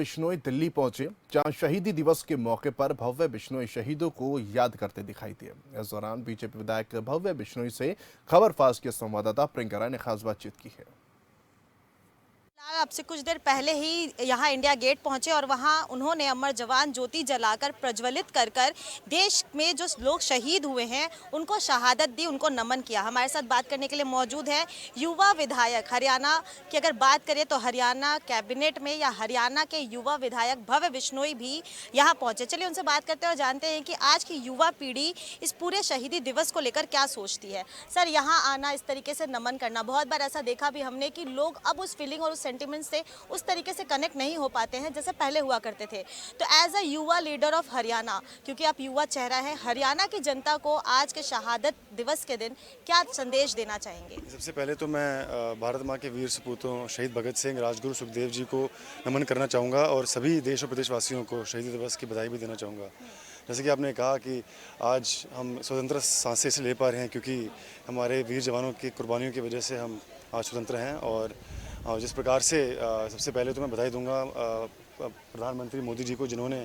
बिश्नोई दिल्ली पहुंचे, जहां शहीदी दिवस के मौके पर भव्य बिश्नोई शहीदों को याद करते दिखाई दिए। इस दौरान बीजेपी विधायक भव्य बिश्नोई से खबर फास्ट के संवाददाता प्रियंका राय ने खास बातचीत की है। आपसे कुछ देर पहले ही यहाँ इंडिया गेट पहुंचे और वहाँ उन्होंने अमर जवान ज्योति जलाकर प्रज्वलित कर देश में जो लोग शहीद हुए हैं उनको शहादत दी, उनको नमन किया। हमारे साथ बात करने के लिए मौजूद है युवा विधायक हरियाणा की। अगर बात करें तो हरियाणा कैबिनेट में या हरियाणा के युवा विधायक भव्य बिश्नोई भी यहाँ पहुंचे। चलिए उनसे बात करते हैं और जानते हैं कि आज की युवा पीढ़ी इस पूरे शहीदी दिवस को लेकर क्या सोचती है। सर, यहाँ आना, इस तरीके से नमन करना, बहुत बार ऐसा देखा भी हमने कि लोग अब उस फीलिंग और उस सेंटिमेंट से उस तरीके से कनेक्ट नहीं हो पाते हैं जैसे पहले हुआ करते थे। तो एज अ युवा लीडर ऑफ हरियाणा, क्योंकि आप युवा चेहरा है, हरियाणा की जनता को आज के शहादत दिवस के दिन क्या संदेश देना चाहेंगे? सबसे पहले तो मैं भारत माँ के वीर सपूतों शहीद भगत सिंह, राजगुरु सुखदेव जी को नमन करना चाहूँगा और सभी देश और प्रदेशवासियों को शहीदी दिवस की बधाई भी देना चाहूँगा। जैसे कि आपने कहा कि आज हम स्वतंत्र सांसें से ले पा रहे हैं, क्योंकि हमारे वीर जवानों की कुर्बानियों की वजह से हम आज स्वतंत्र हैं। और जिस प्रकार से सबसे पहले तो मैं बधाई दूंगा प्रधानमंत्री मोदी जी को, जिन्होंने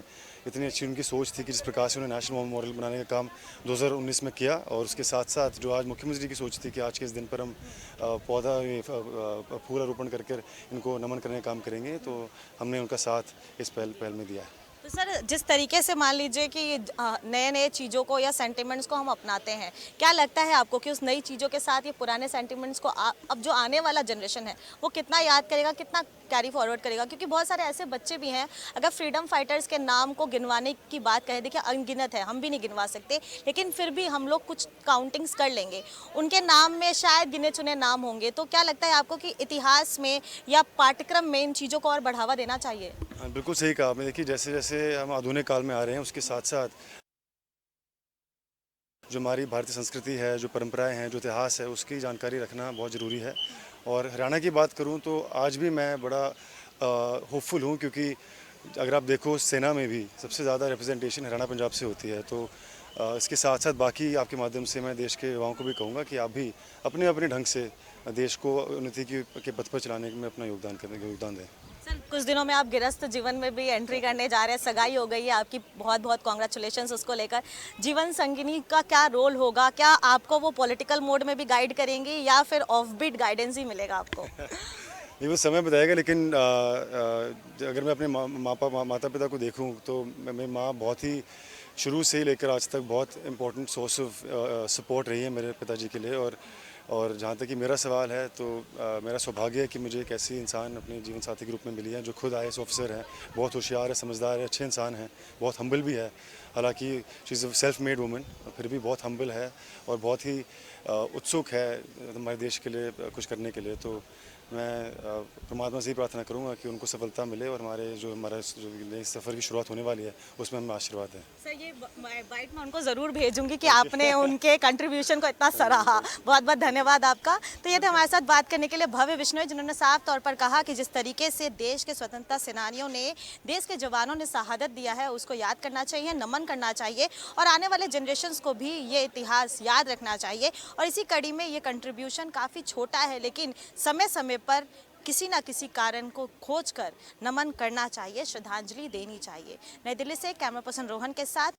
इतनी अच्छी उनकी सोच थी कि जिस प्रकार से उन्होंने नेशनल मॉडल बनाने का काम 2019 में किया। और उसके साथ साथ जो आज मुख्यमंत्री जी की सोच थी कि आज के इस दिन पर हम पौधा फूल आरोपण करके इनको नमन करने का काम करेंगे, तो हमने उनका साथ इस पहल में दिया है। तो सर, जिस तरीके से मान लीजिए कि नए नए चीज़ों को या सेंटिमेंट्स को हम अपनाते हैं, क्या लगता है आपको कि उस नई चीज़ों के साथ ये पुराने सेंटिमेंट्स को अब जो आने वाला जनरेशन है वो कितना याद करेगा, कितना कैरी फॉरवर्ड करेगा? क्योंकि बहुत सारे ऐसे बच्चे भी हैं, अगर फ्रीडम फाइटर्स के नाम को गिनवाने की बात करें, देखिए अनगिनत है, हम भी नहीं गिनवा सकते, लेकिन फिर भी हम लोग कुछ काउंटिंग्स कर लेंगे, उनके नाम में शायद गिने चुने नाम होंगे। तो क्या लगता है आपको कि इतिहास में या पाठ्यक्रम में इन चीज़ों को और बढ़ावा देना चाहिए? हाँ, बिल्कुल सही कहा आपने। देखिए, जैसे जैसे हम आधुनिक काल में आ रहे हैं, उसके साथ साथ जो हमारी भारतीय संस्कृति है, जो परंपराएं हैं, जो इतिहास है, उसकी जानकारी रखना बहुत ज़रूरी है। और हरियाणा की बात करूं तो आज भी मैं बड़ा होपफुल हूं, क्योंकि अगर आप देखो सेना में भी सबसे ज़्यादा रिप्रेजेंटेशन हरियाणा पंजाब से होती है। तो इसके साथ साथ बाकी आपके माध्यम से मैं देश के युवाओं को भी कहूँगा कि आप भी अपने अपने ढंग से देश को उन्नति के पथ पर चलाने में अपना योगदान दें। सर, कुछ दिनों में आप गृहस्थ जीवन में भी एंट्री करने जा रहे हैं, सगाई हो गई है आपकी, बहुत बहुत कॉन्ग्रेचुलेशंस उसको लेकर। जीवन संगिनी का क्या रोल होगा? क्या आपको वो पॉलिटिकल मोड में भी गाइड करेंगी या फिर ऑफ बीट गाइडेंस ही मिलेगा आपको? ये वो समय बताएगा, लेकिन अगर मैं अपने माता पिता को देखूं तो मेरी माँ बहुत ही शुरू से ही लेकर आज तक बहुत इम्पोर्टेंट सोर्स ऑफ सपोर्ट रही है मेरे पिताजी के लिए। और जहाँ तक कि मेरा सवाल है, तो मेरा सौभाग्य है कि मुझे एक ऐसी इंसान अपने जीवन साथी के रूप में मिली है जो खुद IAS ऑफिसर है, बहुत होशियार है, समझदार है, अच्छे इंसान है, बहुत हम्बल भी है। हालांकि she is a self made woman, फिर भी बहुत हम्बल है और बहुत ही उत्सुक है हमारे देश के लिए कुछ करने के लिए। तो मैं परमात्मा से ही प्रार्थना करूंगा कि उनको सफलता मिले और हमारा जो नए सफ़र की शुरुआत होने वाली है उसमें हमें आशीर्वाद दें। सर, ये बाइट मैं उनको ज़रूर भेजूंगी कि आपने उनके कंट्रीब्यूशन को इतना सराहा। बहुत बहुत धन्यवाद आपका। तो ये थे हमारे साथ बात करने के लिए भव्य बिश्नोई, जिन्होंने साफ तौर पर कहा कि जिस तरीके से देश के स्वतंत्रता सेनानियों ने, देश के जवानों ने शहादत दिया है, उसको याद करना चाहिए, नमन करना चाहिए और आने वाले जनरेशन्स को भी ये इतिहास याद रखना चाहिए। और इसी कड़ी में ये कंट्रीब्यूशन काफ़ी छोटा है, लेकिन समय समय पर किसी ना किसी कारण को खोजकर नमन करना चाहिए, श्रद्धांजलि देनी चाहिए। नई दिल्ली से कैमरा पर्सन रोहन के साथ